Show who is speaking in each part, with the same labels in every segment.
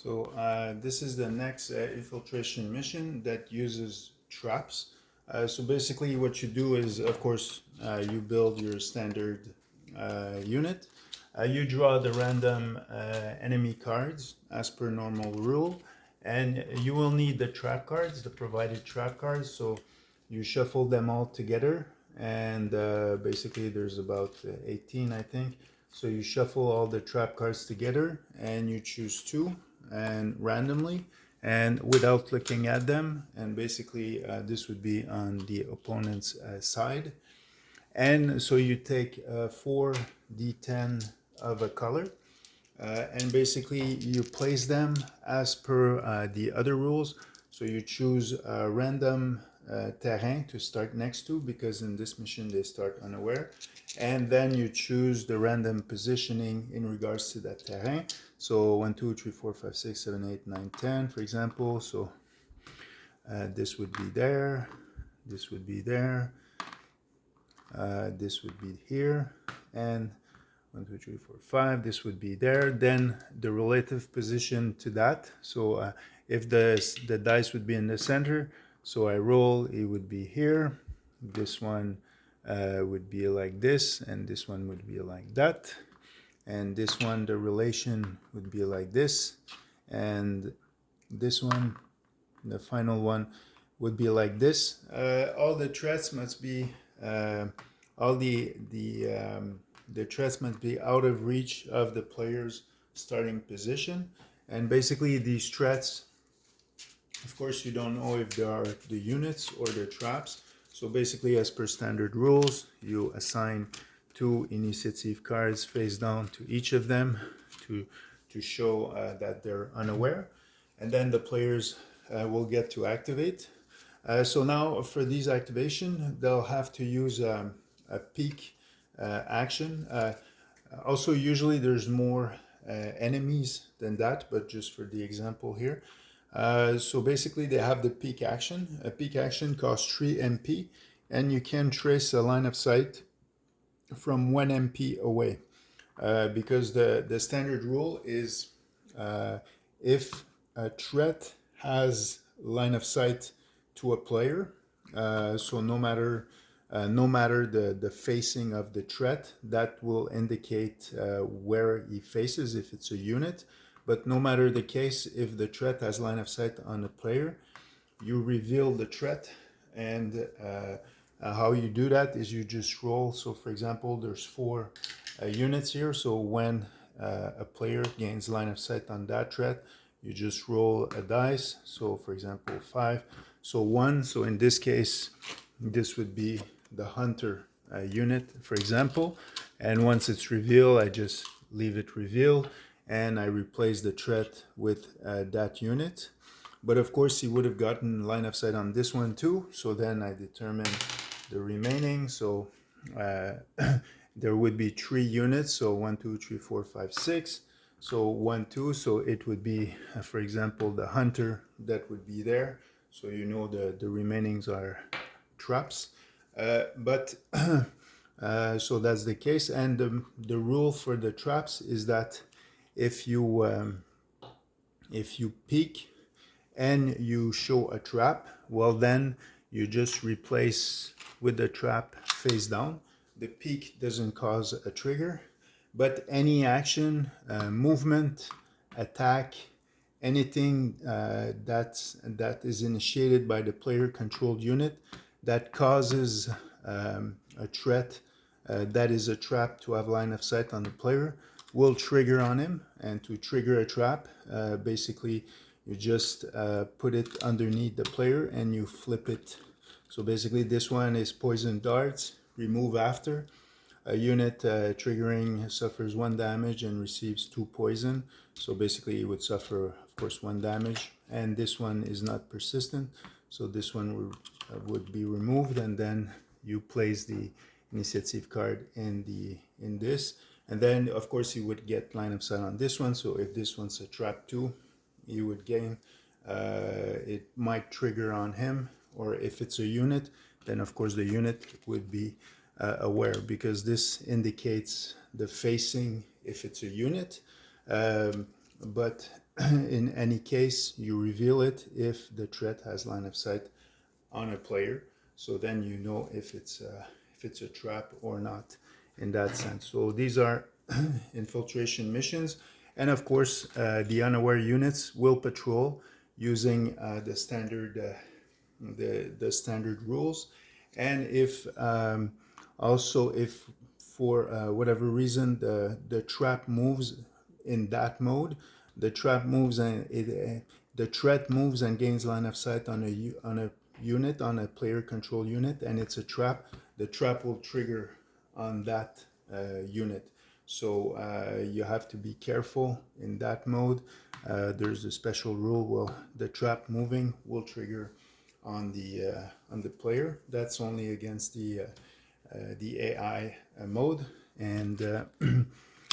Speaker 1: This is the next infiltration mission that uses traps. So basically what you do is, of course, you build your standard unit. You draw the random enemy cards as per normal rule, and you will need the trap cards, the provided trap cards. So you shuffle them all together, and basically there's about 18, I think. So you shuffle all the trap cards together, and you choose two and randomly and without looking at them, and basically this would be on the opponent's side. And so you take 4d10 of a color, and basically you place them as per the other rules. So you choose a random terrain to start next to, because in this mission they start unaware, and then you choose the random positioning in regards to that terrain. So 1 2 3 4 5 6 7 8 9 10, for example. So this would be there, this would be there, this would be here, and 1 2 3 4 5, this would be there. Then the relative position to that, so if the dice would be in the center, so I roll, it would be here. This one would be like this, and this one would be like that, and this one, the relation would be like this, and this one, the final one, would be like this. All the threats must be all the threats must be out of reach of the player's starting position. And basically these threats, of course, you don't know if they are the units or the traps. So basically, as per standard rules, you assign 2 initiative cards face down to each of them to show that they're unaware. And then the players will get to activate. So now for these activation, they'll have to use a peek action. Also, usually there's more enemies than that, but just for the example here. So basically they have the peek action. A peek action costs 3 MP, and you can trace a line of sight from 1 MP away. Because the standard rule is if a threat has line of sight to a player, so no matter the facing of the threat, that will indicate where he faces if it's a unit. But no matter the case, if the threat has line of sight on a player, you reveal the threat. And how you do that is you just roll. So for example, there's 4 units here. So when a player gains line of sight on that threat, you just roll a dice. So for example, 5. So 1. So in this case, this would be the hunter unit, for example. And once it's revealed, I just leave it revealed, and I replace the threat with that unit. But of course, he would have gotten line of sight on this one too. So then I determine the remaining. So there would be 3 units. So 1 2 3 4 5 6. So 1 2. So it would be, for example, the hunter that would be there. So you know the remainings are traps. So that's the case. And the rule for the traps is that if you peek and you show a trap, well, then you just replace with the trap face down. The peek doesn't cause a trigger, but any action, movement, attack, anything that is initiated by the player controlled unit that causes a threat that is a trap to have line of sight on the player will trigger on him. And to trigger a trap, basically you just put it underneath the player and you flip it. So basically this one is poison darts, remove after. A unit triggering suffers 1 damage and receives 2 poison. So basically it would suffer, of course, 1 damage. And this one is not persistent, so this one would be removed, and then you place the initiative card in this. And then of course you would get line of sight on this one. So if this one's a trap too, you would gain, it might trigger on him. Or if it's a unit, then of course the unit would be aware, because this indicates the facing if it's a unit. But in any case, you reveal it if the threat has line of sight on a player. So then you know if it's a trap or not in that sense. So these are infiltration missions. And of course, the unaware units will patrol using the standard rules. And if also if for whatever reason the trap moves in that mode, the trap moves and the threat moves and gains line of sight on a unit, on a player control unit, and it's a trap, the trap will trigger on that unit. So you have to be careful in that mode. There's a special rule. Well, the trap moving will trigger on the player. That's only against the AI mode, and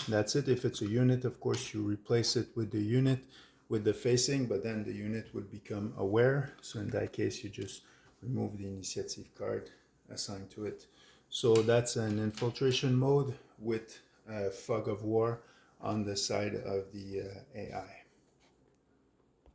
Speaker 1: that's it. If it's a unit, of course, you replace it with the unit with the facing, but then the unit would become aware. So in that case, you just remove the initiative card assigned to it. So that's an infiltration mode with fog of war on the side of the AI.